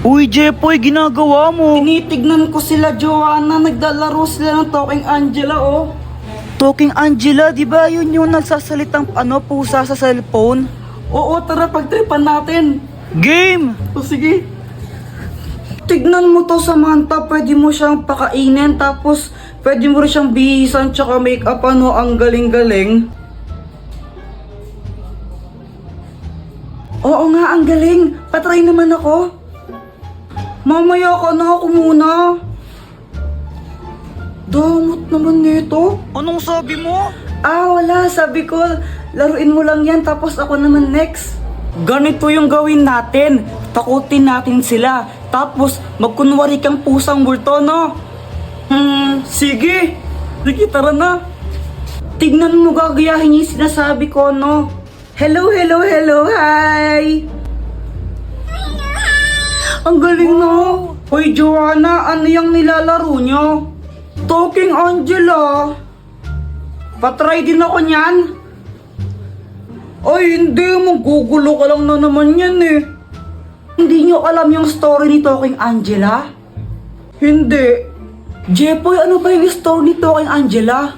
Uy, Jepoy, ginagawa mo? Tinitignan ko sila, Joanna. Naglalaro sila ng Talking Angela, oh. Talking Angela, di ba yun yung nagsasalitang pusa sa cellphone? Oo, tara, pagtripan natin. Game! O sige. Tignan mo to, Samantha. Pwede mo siyang pakainin, tapos pwede mo rin siyang bihisan tsaka make-up, ano. Ang galing-galing. Oo nga, ang galing. Patry naman ako. Mamaya ka na, ako muna. Damot naman nito. Anong sabi mo? Wala. Sabi ko, laruin mo lang yan, tapos ako naman next. Ganito yung gawin natin. Takutin natin sila. Tapos, magkunwari kang pusang multo, no? Sige. Sige, tara na. Tignan mo, gagayahin yung sinasabi ko, no? Hello, hello, hello, hi! Ang galing, no? Hoy, Joanna, ano yung nilalaro nyo? Talking Angela. Patry din ako niyan. Ay, hindi. Magugulo ka lang na naman yan, eh. Hindi nyo alam yung story ni Talking Angela? Hindi. Jepoy, ano ba yung story ni Talking Angela?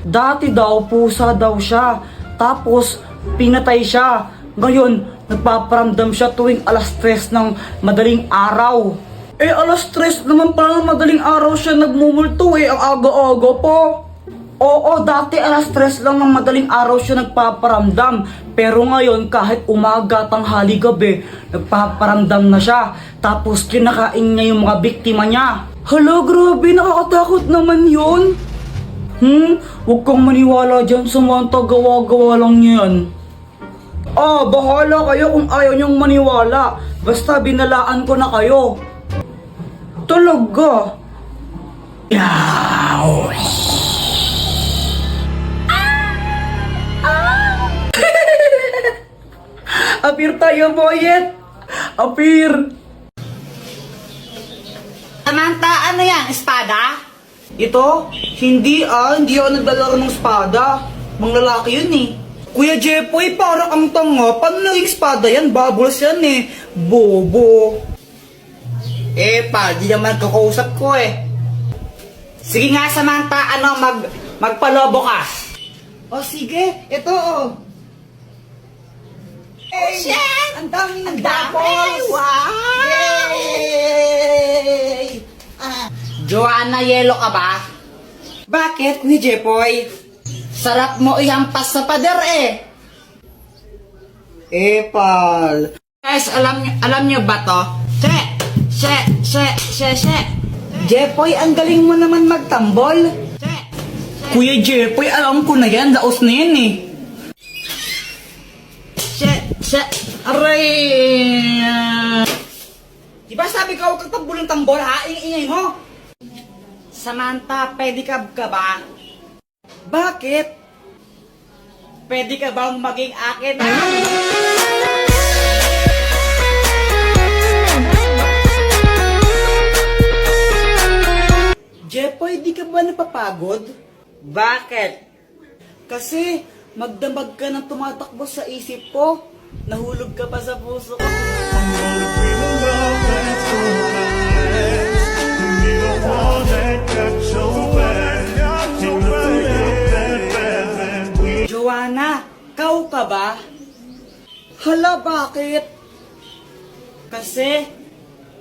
Dati daw, pusa daw siya. Tapos, pinatay siya. Ngayon, nagpaparamdam siya tuwing alas 3 ng madaling araw. Alas 3 naman pala ng madaling araw siya nagmumulto, ang aga-aga po. Oo, dati alas 3 lang ng madaling araw siya nagpaparamdam. Pero ngayon, kahit umaga, tanghali, gabi, nagpaparamdam na siya. Tapos kinakain niya yung mga biktima niya. Hala, grabe, nakakatakot naman yun. Huwag kang maniwala dyan, Samantha, gawa-gawa lang yan. Bahala kayo kung ayaw niyong maniwala. Basta binalaan ko na kayo. Talaga? Yaw! Apir tayo, boyet! Apir! Samantha, ano yan? Espada? Ito? Hindi ako naglalaro ng espada. Mga lalaki yun eh. Kuya Jepoy, parang ang tanga. Paano naging espada yan? Bubbles yan eh. Bobo. Di naman kakausap ko eh. Sige nga, Samantha, magpalobo ka. Sige. Ito Shit! Ang daming Ang dami! bubbles. Wow! Yay! Joanna, yelo ka ba? Bakit, Kuya Jepoy? Sarap mo ihampas sa pader eh. Pal. Guys, alam nyo ba to? She. Jepoy, ang galing mo naman magtambol. Kuya Jepoy, alam ko na yan. Laos na yan eh. She. Aray! Diba sabi ko huwag kang tambol ng tambol ha? Ingay mo. Samantha, pedicab ka ba? Bakit? Pwede ka bang maging akin? Jepoy, di ka ba napapagod? Bakit? Kasi magdamag ka ng tumatakbo sa isip ko. Nahulog ka pa sa puso ko. Joanna, kau ka ba? Hala, bakit? Kasi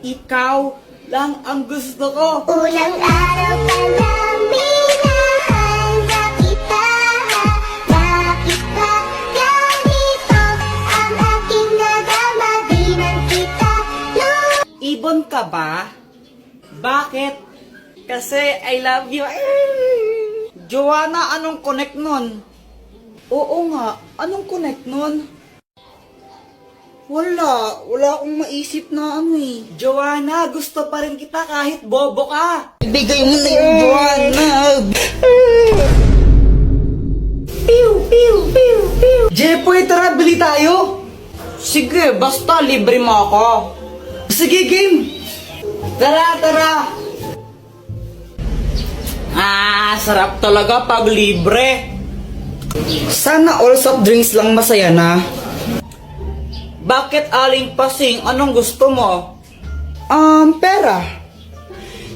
ikaw lang ang gusto ko. Ulang araw pa lang minahanda kita. Bakit ba ganito ang aking nadama? Di man kita Ibon ka ba? Bakit? Kasi I love you. Joanna, anong connect nun? Oo nga, anong connect nun? Wala akong maisip na ano eh. Joanna, gusto pa rin kita kahit bobo ka. Ibigay mo na yung Joanna. Jepoy, tara, bili tayo. Sige, basta libre mo ako. Sige, game. Tara. Sarap talaga pag libre. Sana all soft drinks lang masaya na. Bakit aling pasing? Anong gusto mo? Pera.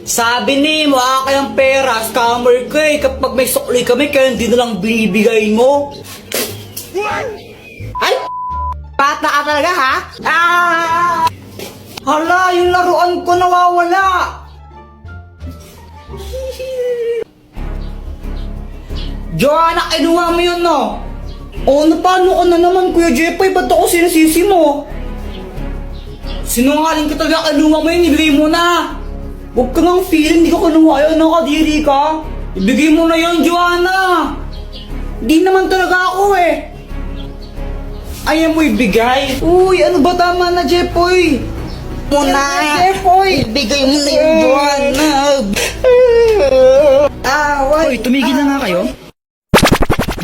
Sabi ni, wala kayang pera, scammer ka eh. Kapag may sukli kami, kaya hindi na lang binibigay mo. Ay! Bata ka talaga, ha? Hala, yung laruan ko nawawala. Joanna, kinuha mo yun, no? O, paano ka na naman, Kuya Jepoy? Ba't ako sinasisi mo? Sinungaling ka talaga, kinuha mo yun, ibigay mo na. Huwag ka nang feeling, hindi ka kinuha yun, nakadiri ka. Ibigay mo na yun, Joanna. Di naman talaga ako eh. Ayaw mo ibigay? Uy, ano ba, tama na, Jepoy? Muna. Jepoy. Ibigay mo na yun, Joanna. Uy, tumigil na nga kayo.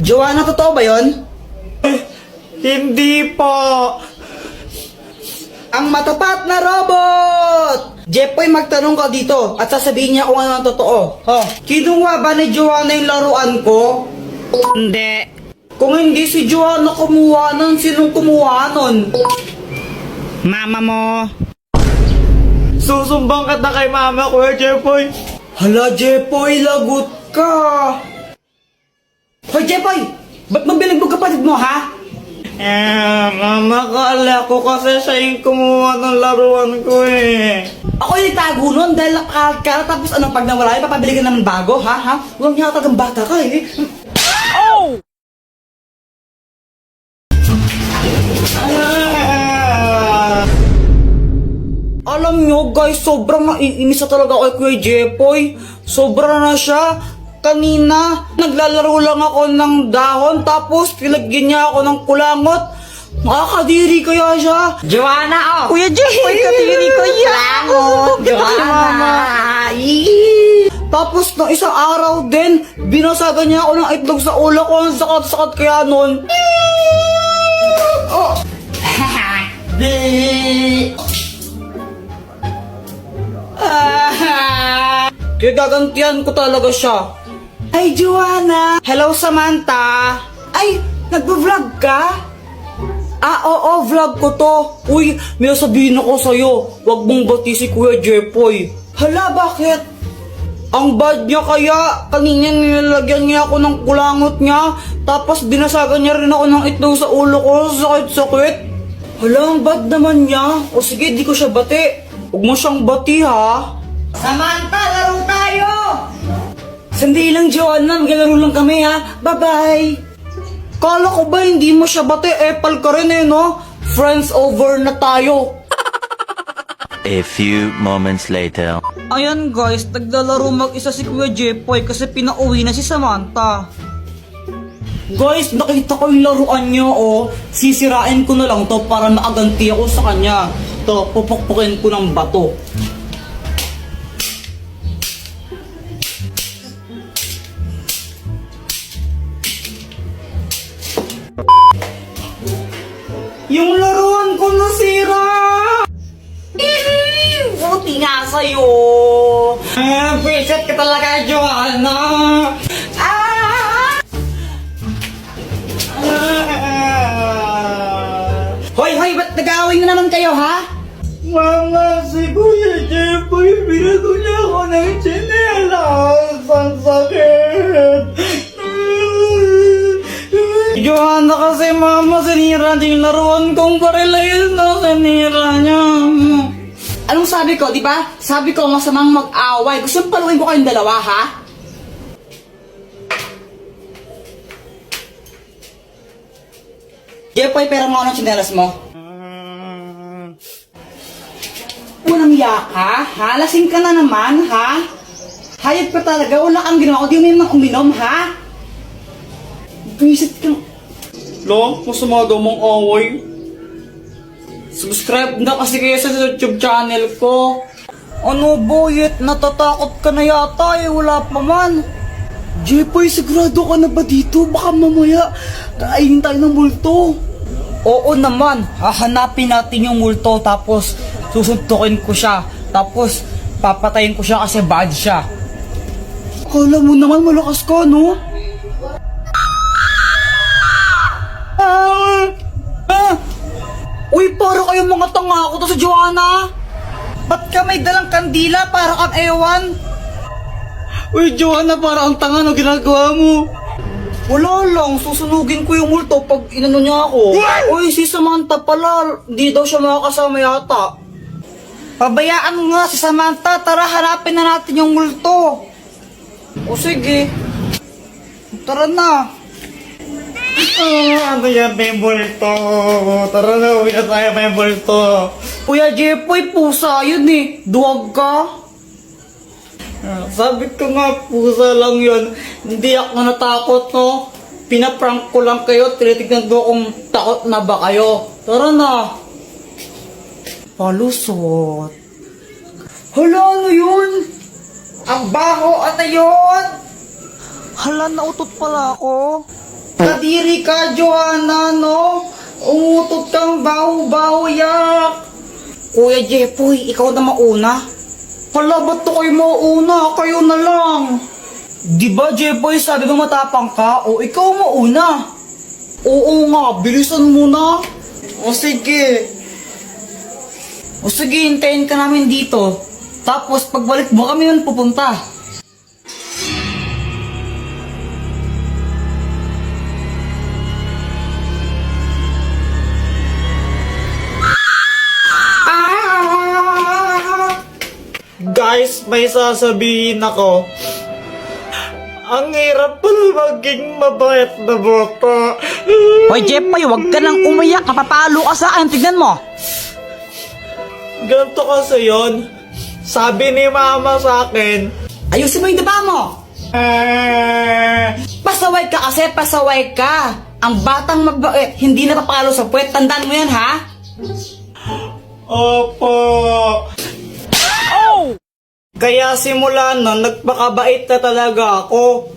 Joanna, totoo ba yun? Hindi po. Ang matapat na robot! Jepoy, magtanong ka dito at sasabihin niya kung ano ang totoo. Kinuha ba ni Joanna yung laruan ko? Hindi. Kung hindi si Joanna kumuha nun, sinong kumuha nun? Mama mo. Susumbang ka na kay mama, Kuya Jepoy. Hala, Jepoy, lagot ka. Hoy, Jepoy! Ba't mabilag mo kapatid mo, ha? Mama, kala ko kasi siya yung kumuha ng laruan ko eh. Ako yung itago nun dahil nakakala tapos ano, pag nawala yun, papabili ka naman bago, ha? Huwag niya talagang bata ka eh. Alam nyo guys, sobrang naiinis na talaga ako kay Kuya Jepoy. Sobra na siya. Kanina, naglalaro lang ako ng dahon tapos pilagyan niya ako ng kulangot. Makakadiri kaya siya. Joanna, oh. Kuya Jepoy, kadiri ko yan. Joanna. Tapos nung isang araw din, binasagan niya ako ng itlog sa ulo ko. Ang sakat-sakat kaya nun. Oh. Kaya gagantihan ko talaga siya. Ay, Joanna! Hello, Samantha! Ay, nagbo-vlog ka? Oo, vlog ko to. Uy, may sabihin ako sa'yo. Huwag mong bati si Kuya Jepoy. Hala, bakit? Ang bad niya kaya. Kanina nilalagyan niya ako ng kulangot niya. Tapos binasagan niya rin ako ng itlog sa ulo ko. Sakit-sakit. Hala, ang bad naman niya. O sige, di ko siya bati. Huwag mo siyang bati, ha? Samantha, laro tayo. Sandali lang, Joanna. Maglalaro lang kami, ha? Bye-bye! Kala ko ba hindi mo siya bate? Epal ka rin eh, no? Friends over na tayo. A few moments later. Ayan guys, naglalaro mag-isa si Kuya Jepoy kasi pinauwi na si Samantha. Guys, nakita ko yung laruan niyo, oh. Sisirain ko na lang to para makaganti ako sa kanya. To, pupukpukin ko ng bato. Yung laruan ko nasira! Buti nga sa'yo! Visit ka talaga, Joanna! Hoy, ba't nag-aaway na naman kayo, ha? Mama, si Kuya Jepoy, binago niya ako ng tsinelas. Ang sakit! Joanna kasi, mama, sinira niya yung laruan kong barilayan na sinira niya. Anong sabi ko, di ba? Sabi ko, masamang mag-away. Gusto mong paluin ko kayong dalawa, ha? Jepoy, pera mo ako ng tsinelas mo. Walang yaka, ha? Lasing ka na naman, ha? Hayop ka talaga, wala kang ginawa. Di mo uminom, ha? Visit ka. Lo, masama daw mong away. Subscribe na kasi kayo sa YouTube channel ko. Ano, boyet? Natatakot ka na yata eh. Wala pa man. Jepoy, sigurado ka na ba dito? Baka mamaya kainin tayo ng multo. Oo naman. Hahanapin natin yung multo tapos susuntukin ko siya. Tapos papatayin ko siya kasi bad siya. Akala mo naman malakas ka, no? Uy, para kayong mga tanga ako to sa Joanna. Ba't ka may dalang kandila para kang ewan? Uy, Joanna, parang ang tanga no ginagawa mo. Wala lang, susunugin ko yung multo pag inano niya ako. Uy, si Samantha pala, di daw siya makakasama yata. Pabayaan mo nga si Samantha, tara hanapin na natin yung multo. O sige. Tara na. Ano yan, may multo? Tara na, uwi na tayo, may multo. Kuya Jepoy, pusa yun eh. Duwag ka. Sabi ko nga, pusa lang yun. Hindi ako natakot, no? Pinaprank ko lang kayo, tinitignan ko kung takot na ba kayo. Tara na. Palusot. Hala, ano yun? Ang baho at ayun. Hala, nautot pala ako. Kadiri ka, Joanna, no? Umutot kang baho-baho yak. Kuya Jepoy, ikaw na mauna. Hala, ba't to kayo mauuna? Kayo na lang. Di ba, Jepoy, sabi mo matapang ka? O ikaw mauna. Oo nga, bilisan mo na. O sige. O sige, hintayin ka namin dito. Tapos pagbalik mo kami nun pupunta. Guys, may sasabihin ako. Ang hirap pala maging mabait na bata. Hoy, Jepoy, wag ka nang umiyak. Napapalo ka sa akin. Tignan mo. Ganito kasi yun. Sabi ni mama sa akin, Ayusin mo yung daba mo. Pasaway ka kasi, pasaway ka. Ang batang mabait, hindi napapalo sa puwet. Tandaan mo yan, ha? Opo. Kaya simula nun, nagpakabait na talaga ako.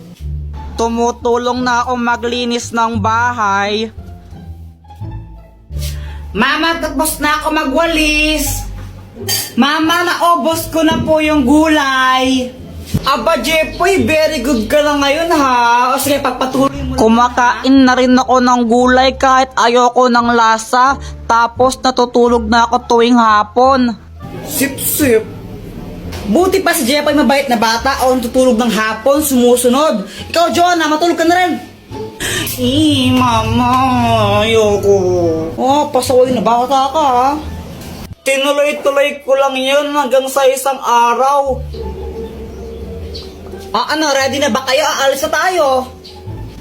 Tumutulong na ako maglinis ng bahay. Mama, tapos na ako magwalis. Mama, naubos ko na po yung gulay. Aba, Jepoy, very good ka lang ngayon, ha? O sige, pagpatuloy mo. Kumakain na rin ako ng gulay kahit ayoko ng lasa. Tapos natutulog na ako tuwing hapon. Sip-sip. Buti pa si Jepoy mabait na bata o tutulog ng hapon, sumusunod. Ikaw, Joanna, matulog ka na rin. Mama, ayoko. Oh, pasaway na bata ka, ha? Tinuloy-tuloy ko lang yun hanggang sa isang araw. Ano, ready na ba kayo? Aalis na tayo.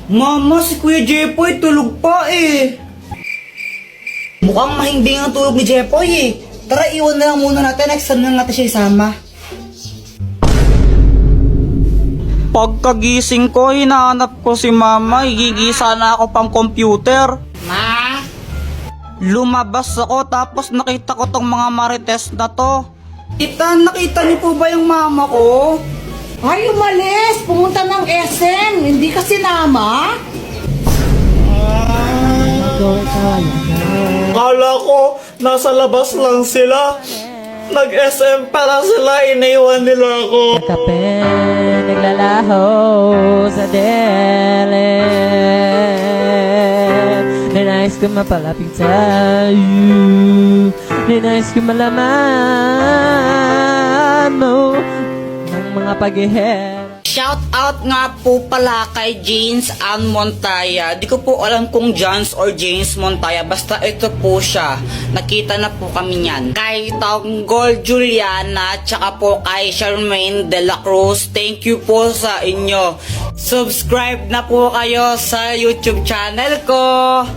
Mama, si Kuya Jepoy tulog pa eh. Mukhang mahimbing ang tulog ni Jepoy, eh. Tara, iwan na lang muna natin. Next time na natin siya isama. Pagkagising ko, hinahanap ko si mama. Higigisa na ako pang computer. Ma? Lumabas ako tapos nakita ko tong mga marites na to. Tita, nakita niyo po ba yung mama ko? Ay, umalis! Pumunta ng SM! Hindi ka sinama? Kala ko, nasa labas lang sila. Nag-SM para sila, iniwan nila ako. Kape, naglalaho sa dele. Ninais ko mapalapit sa'yo. Ninais ko malaman mo ng mga pag-ihera. Shout out nga po pala kay James Ann Montaya. Di ko po alam kung Jans or James Montaya. Basta ito po siya. Nakita na po kami niyan. Kay Tanggol Juliana, tsaka po kay Charmaine De La Cruz. Thank you po sa inyo. Subscribe na po kayo sa YouTube channel ko.